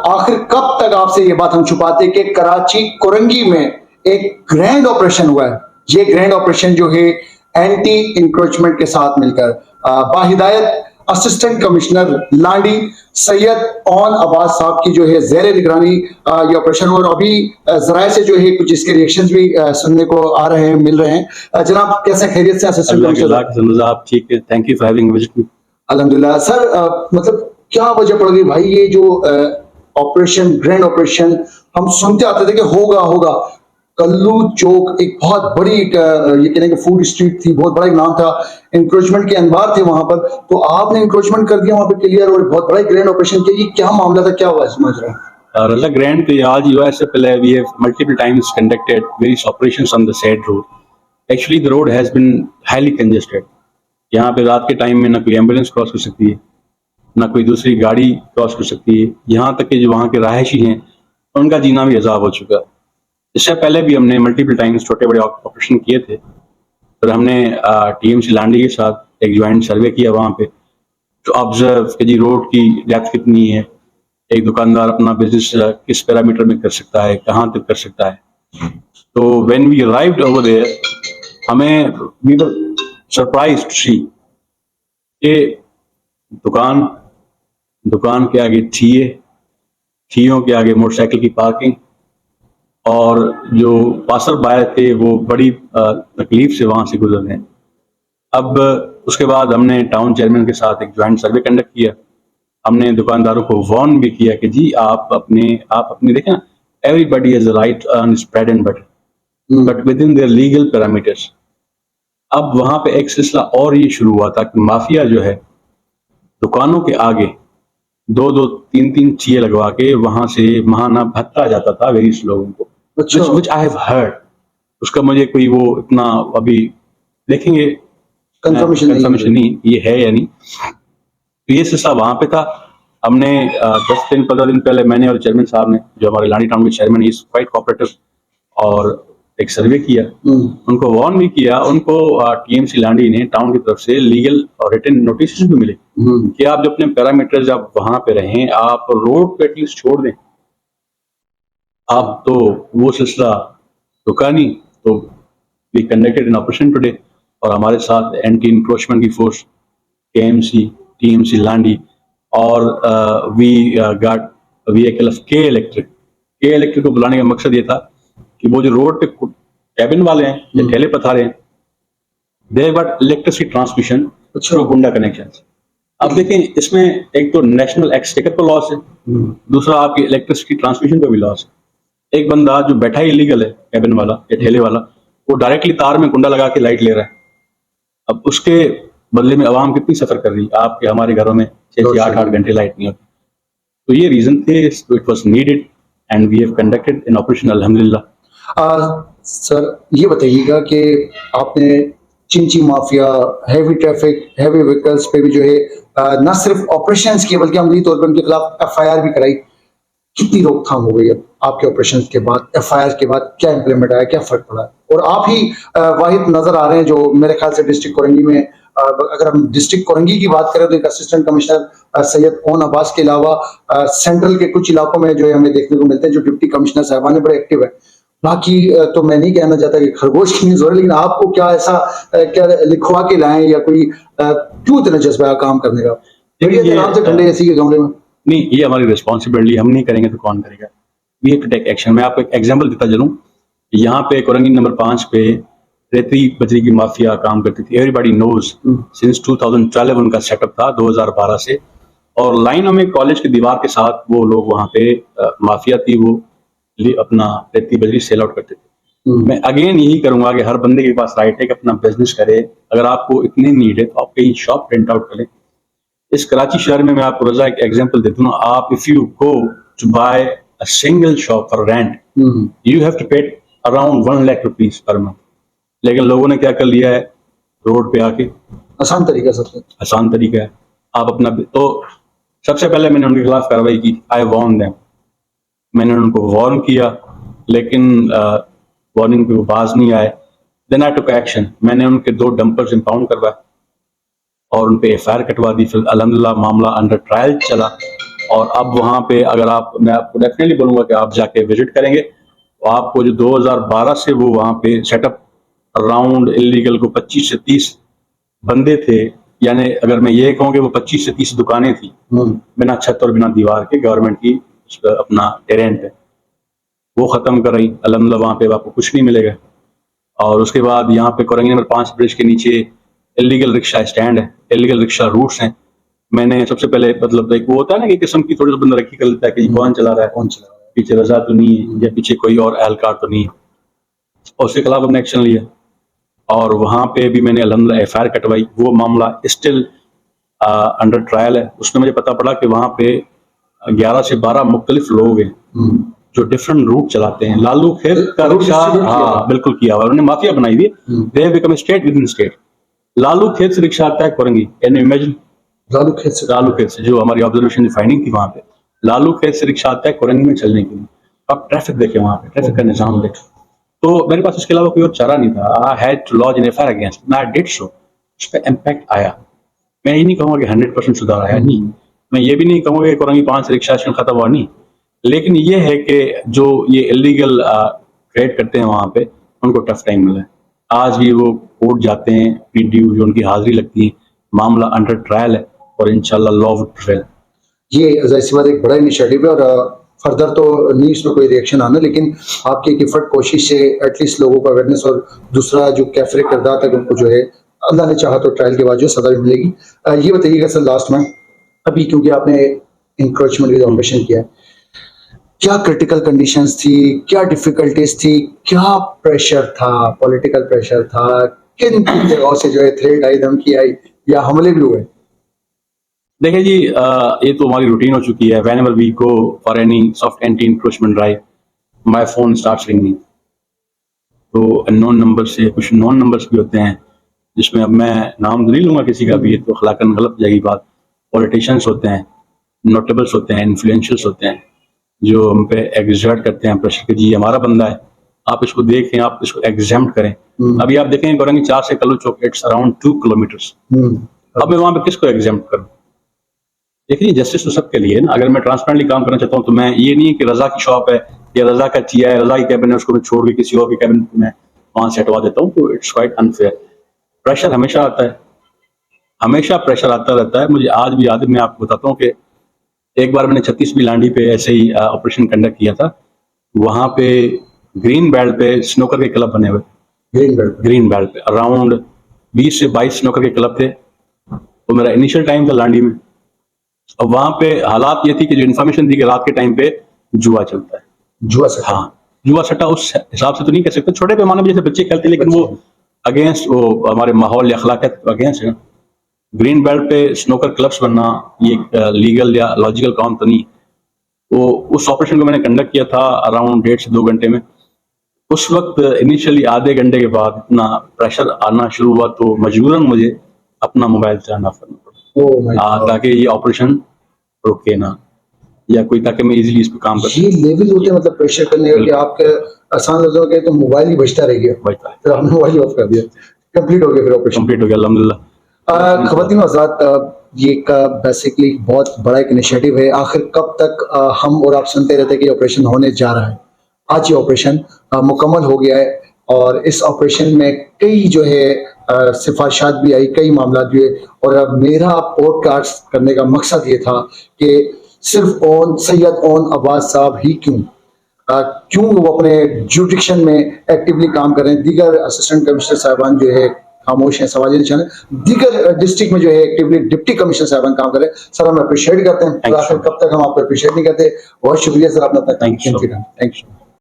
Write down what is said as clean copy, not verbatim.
आखिर कब तक आपसे ये बात हम छुपाते कि कराची कोरंगी में एक ग्रैंड ऑपरेशन हुआ है। ये ग्रैंड ऑपरेशन जो है एंटी इंक्रोचमेंट के साथ मिलकर बाहिदायत असिस्टेंट कमिश्नर लांडी सैयद ओन अब्बास साहब की जो है जेर निगरानी ये ऑपरेशन हुआ। और अभी जराये से जो है कुछ इसके रिएक्शंस भी सुनने को आ रहे हैं, मिल रहे हैं। जनाब कैसे खैरियत से असिस्टेंट कमिश्नर? आप ठीक है, thank you for having visit me. अल्हम्दुलिल्लाह सर, मतलब क्या वजह पड़ गई भाई ये जो ऑपरेशन ग्रैंड ऑपरेशन हम सुनते आते थे कि होगा होगा। कल्लू चौक एक बहुत बड़ी ये कहने की फूड स्ट्रीट थी, बहुत बड़ा एक नाम था, इंक्रोचमेंट के अनबार थे वहां पर, तो आपने इंक्रोचमेंट कर दिया वहां पर क्लियर और बहुत बड़ा ग्रैंड ऑपरेशन किया। ये क्या मामला था, क्या हुआ समझ रहे हैं? रजा ग्रैंड तो आज ही हुआ, इससे पहले we have multiple times conducted various operations on the said road. Actually the road has been highly congested. यहाँ पे रात के टाइम में ना कोई एम्बुलेंस क्रॉस कर सकती है, ना कोई दूसरी गाड़ी क्रॉस कर सकती है। यहाँ तक कि जो वहाँ के रहायशी हैं उनका जीना भी अजाब हो चुका है। इससे पहले भी हमने मल्टीपल टाइम्स छोटे बड़े ऑपरेशन किए थे। फिर हमने टीएमसी लांडी के साथ एक ज्वाइंट सर्वे किया वहाँ पे, तो ऑब्जर्व कि जी रोड की डेप्थ कितनी है, एक दुकानदार अपना बिजनेस किस पैरामीटर में कर सकता है, कहाँ तक कर सकता है। तो when we arrived over there, हमें we were surprised to see कि दुकान के आगे ठियों के आगे मोटरसाइकिल की पार्किंग, और जो पासर बाय थे वो बड़ी तकलीफ से वहां से गुजर रहे हैं। अब उसके बाद हमने टाउन चेयरमैन के साथ एक ज्वाइंट सर्वे कंडक्ट किया। हमने दुकानदारों को वार्न भी किया कि जी आप अपने देखें ना, everybody has a right on bread and butter but with in their legal parameters. अब वहां पे एक सिलसिला और ये शुरू हुआ था कि माफिया जो है दुकानों के आगे दो तीन चीजें लगवा के वहां से महाना भत्ता जाता था वेरियस लोगों को, which I have heard। उसका मुझे कोई वो इतना अभी देखेंगे कंफर्मेशन नहीं ये है या नहीं। तो ये सिलसिला वहां पे था। हमने 10-15 दिन पहले मैंने और चेयरमैन साहब ने, जो हमारे लांडी टाउन के चेयरमैन, इज क्वाइट कोऑपरेटिव, और एक सर्वे किया, उनको वार्न भी किया। उनको टीएमसी लांडी ने टाउन की तरफ से लीगल और रिटन नोटिस भी मिले कि आप जो अपने पैरामीटर्स आप वहां पे रहें, आप रोड पे एटलीस्ट छोड़ दें। आप तो वो सिलसिला रुका नहीं, तो we conducted an operation today, और हमारे साथ एंटी इंक्रोचमेंट की फोर्स केएमसी, टीएमसी लांडी, और we got vehicle of K electric को बुलाने का मकसद ये था कि वो जो रोड पे कैबिन वाले हैं या ठेले पथारे हैं, they got electricity transmission through गुंडा कनेक्शन। अब देखें, इसमें एक तो नेशनल एक्सटेकर को लॉस है, दूसरा आपकी इलेक्ट्रिसिटी ट्रांसमिशन का भी लॉस है। एक बंदा जो बैठा ही इलीगल है, कैबिन वाला या ठेले वाला, वो डायरेक्टली तार में कुंडा लगा के लाइट ले रहा है। अब उसके बदले में आवाम कितनी सफर कर रही है? आपके हमारे घरों में 6 से 8 घंटे लाइट नहीं होती। तो ये रीजन थे, it was needed and we have conducted an operation अल्हम्दुलिल्लाह। सर ये बताइएगा कि आपने चिंची माफिया, हैवी ट्रैफिक, हैवी व्हीकल्स पे भी जो है न सिर्फ ऑपरेशंस किए बल्कि अमली तौर पर उनके खिलाफ एफआईआर भी कराई। कितनी रोकथाम हो गई अब आपके ऑपरेशन के बाद, एफआईआर के बाद? क्या इंप्लीमेंट आया, क्या फर्क पड़ा? और आप ही वाहिद नजर आ रहे हैं जो मेरे ख्याल से डिस्ट्रिक्ट कोरंगी में, अगर हम डिस्ट्रिक्ट कोरंगी की बात करें तो एक असिस्टेंट कमिश्नर सैयद ओन अब्बास के अलावा सेंट्रल के कुछ इलाकों में जो है हमें देखने को मिलते हैं जो डिप्टी कमिश्नर साहबान बड़े एक्टिव है। बाकी तो मैं नहीं कहना चाहता कि खरगोश की न्यूज हो रही है, लेकिन आपको क्या ऐसा क्या लिखवा के लाएं या कोई क्यों इतना जज्बा काम करने का? ठंडे एसी के कमरे में नहीं, ये हमारी रिस्पॉन्सिबिलिटी, हम नहीं करेंगे तो कौन करेगा? We have to take action. मैं आपको एक एग्जांपल देता चलूं। यहाँ पे कोरंगी नंबर 5 पे रेती बजरी की माफिया काम करती थी। एवरीबॉडी नोज सिंस 2012 उनका सेटअप था, 2012 से। और लाइनों में कॉलेज की दीवार के साथ वो लोग वहाँ पे माफिया थी, वो अपना रेती बजरी सेल आउट करते थे। मैं अगेन यही करूंगा कि हर बंदे के पास राइट है कि अपना बिजनेस करे। अगर आपको इतनी नीड है तो आप कहीं शॉप रेंट आउट करें। इस कराची शहर में मैं आपको रजा एक एग्जांपल देता हूँ। आप if you go to buy a single shop for rent, you have to pay around 1 lakh rupees per month. लेकिन लोगों ने क्या कर लिया है, रोड पे आके आसान तरीका, सबसे आसान तरीका है आप अपना। तो सबसे पहले मैंने उनके खिलाफ कार्रवाई की। आई वार्न देम, मैंने उनको वार्न किया, लेकिन वार्निंग पे वो बाज नहीं आए। Then I took action. मैंने उनके 2 डंपर्स इंपाउंड करवाए और उन पे एफआईआर कटवा दी। फिर अल्हम्दुलिल्लाह मामला अंडर ट्रायल चला और अब वहाँ पे अगर मैं आपको डेफिनेटली बोलूँगा कि आप जाके विजिट करेंगे तो आपको जो 2012 से वो वहाँ पे सेटअप अराउंड इलीगल को 25 से 30 बंदे थे, यानी अगर मैं ये कहूँ कि वो 25 से 30 दुकानें थी बिना छत और बिना दीवार के गवर्नमेंट की अपना टेरेन पे, वो खत्म कर रही। अल्हम्दुलिल्लाह वहाँ पे आपको कुछ नहीं मिलेगा। और उसके बाद यहाँ पे कोरंगी नंबर 5 ब्रिज के नीचे इलीगल रिक्शा स्टैंड है, इलीगल रिक्शा रूट्स हैं। मैंने सबसे पहले मतलब एक वो होता है ना कि किस्म की थोड़ी सी बंदा रखी कर लेता है कि कौन चला रहा है, पीछे रजा तो नहीं है या पीछे कोई और एहलकार तो नहीं है, और उसके खिलाफ हमने एक्शन लिया। और वहाँ पे भी मैंने अल्हम्दुलिल्लाह एफआईआर कटवाई। वो मामला स्टिल अंडर ट्रायल है। उसमें मुझे पता पड़ा कि वहाँ पे 11 से 12 मुख्तलिफ लोग हैं जो डिफरेंट रूट चलाते हैं। लालू खेत का रिक्शा, हाँ बिल्कुल किया हुआ, उन्होंने माफिया बनाई हुई है। They have become state with in state. Lalu खेत से रिक्शा आता है Korangi, can you imagine? Lalu खेत से जो हमारी ऑब्जर्वेशन फाइंडिंग थी वहाँ पे, लालू खेत से रिक्शा आता है कोरंगी में चलने के लिए। आप ट्रैफिक देखें वहाँ पे, ट्रैफिक का निजाम देखें। तो मेरे पास इसके अलावा कोई और चारा नहीं था। I had to launch an FIR against, I did so. उस पर इम्पैक्ट आया। मैं ये नहीं कहूँगा कि 100% सुधार आया, नहीं। मैं ये भी नहीं कहूँगा कि कोरंगी 5 रिक्शा खत्म हुआ, नहीं। लेकिन ये है कि जो ये इलीगल ट्रेड करते हैं वहाँ पे, उनको टफ टाइम मिला है। आज भी वो कोर्ट जाते हैं, पीडीयू जो उनकी हाजिरी लगती है, मामला अंडर ट्रायल है और इंशाल्लाह लॉ विल प्रिवेल। ये जाहिर सी बात एक बड़ा इनिशिएटिव है और फर्दर तो नहीं इसमें कोई रिएक्शन आना, लेकिन आपकी एक एफर्ट कोशिश से एटलीस्ट लोगों को अवेयरनेस, और दूसरा जो कैफरे किरदार तक उनको जो है अल्लाह ने चाहा तो ट्रायल के बाद जो सजा भी मिलेगी। ये बताइएगा सर लास्ट में, अभी क्योंकि आपने इंक्रोचमेंट का ऑपरेशन किया है, क्या क्रिटिकल कंडीशंस थी, क्या डिफिकल्टीज थी, क्या प्रेशर था, पॉलिटिकल प्रेशर था, किन जगहों से जो है थ्रेट आई, धमकी आई या हमले भी हुए? देखिए जी, ये तो हमारी रूटीन हो चुकी है। Whenever we go for any soft anti encroachment drive, my phone starts ringing. तो अननोन नंबर से कुछ नॉन नंबर्स भी होते हैं, जिसमें अब मैं नाम नहीं लूंगा किसी का भी, तो अखलाकन गलत हो जाएगी बात। पॉलिटिशियंस होते हैं, नोटेबल्स होते हैं, इन्फ्लुएंशियल्स होते हैं, जो हम पे एग्जर्ट करते हैं प्रेशर कि जी हमारा बंदा है, आप इसको देखें, आप इसको एग्जाम्प्ट करें। अभी आप देखेंगे कोरंगी 4 से कल्लू चौक, इट्स अराउंड 2 किलोमीटर्स। अब मैं वहां पे किसको एग्जाम्प्ट करूं? देखिए जस्टिस तो सबके लिए है ना। अगर मैं ट्रांसपेरेंटली काम करना चाहता हूँ तो मैं ये नहीं कि रजा की शॉप है या रजा का चिया है, रजा की कैबिन है, उसको मैं छोड़ के किसी और की कैबिन में वहां से हटवा देता हूँ, तो इट्स क्वाइट अनफेयर। प्रेशर हमेशा आता है, हमेशा प्रेशर आता रहता है। मुझे आज भी याद है, मैं आपको बताता हूँ कि एक बार मैंने 36 लांडी पे ऐसे ही ऑपरेशन कंडक्ट किया था। वहां पे ग्रीन बेल्ट पे स्नोकर के क्लब बने हुए, ग्रीन बेल्ट पे अराउंड 20 से 22 स्नोकर के क्लब थे। तो मेरा इनिशियल टाइम था लांडी में, और वहां पे हालात ये थी कि जो इन्फॉर्मेशन थी कि रात के टाइम पे जुआ चलता है। जुआ सट्टा? हाँ, जुआ सट्टा उस हिसाब से तो नहीं कह सकते, छोटे पैमाने में जैसे बच्चे खेलते, लेकिन वो अगेंस्ट वो हमारे माहौल या अखलाकियत अगेंस्ट है। ग्रीन बेल्ट पे स्नोकर क्लब्स बनना ये लीगल या लॉजिकल काम तो नहीं। तो उस ऑपरेशन को मैंने कंडक्ट किया था अराउंड 1.5 से 2 घंटे में। उस वक्त इनिशियली आधे घंटे के बाद इतना प्रेशर आना शुरू हुआ, तो मजबूरन मुझे अपना मोबाइल चलाना पड़ा ताकि ये ऑपरेशन रुके ना, या कोई ताकि मैं इजीली इस पे काम कर। ये लेवल होते हैं मतलब प्रेशर करने का कि आपके आसान लफ्जों में तो मोबाइल ही बजता रह गया, फिर आपने मोबाइल ऑफ कर दिया, कंप्लीट हो गया, फिर ऑपरेशन कंप्लीट हो गया अल्हम्दुलिल्लाह। ख़वातीन हज़रात, ये का बेसिकली बहुत बड़ा एक इनिशिएटिव है। आखिर कब तक हम और आप सुनते रहते हैं कि ऑपरेशन होने जा रहा है। आज ये ऑपरेशन मुकम्मल हो गया है और इस ऑपरेशन में कई जो है सिफारिशात भी आई, कई मामला भी है। और अब मेरा पॉडकास्ट करने का मकसद ये था कि सिर्फ सैयद ओन अब्बास साहब ही क्यों वो अपने जुडिक्शन में एक्टिवली काम कर रहे हैं, दीगर असिस्टेंट कमिश्नर साहबान जो है खामोश हैं, सवाल निशान है, दीगर डिस्ट्रिक्ट में जो है एक्टिवली डिप्टी कमिश्नर साहबान काम कर रहे हैं। सर हम अप्रिशिएट करते हैं, आखिर कब तक हम आपको अप्रिशिएट नहीं करते। बहुत शुक्रिया सर, अपना थैंक यू।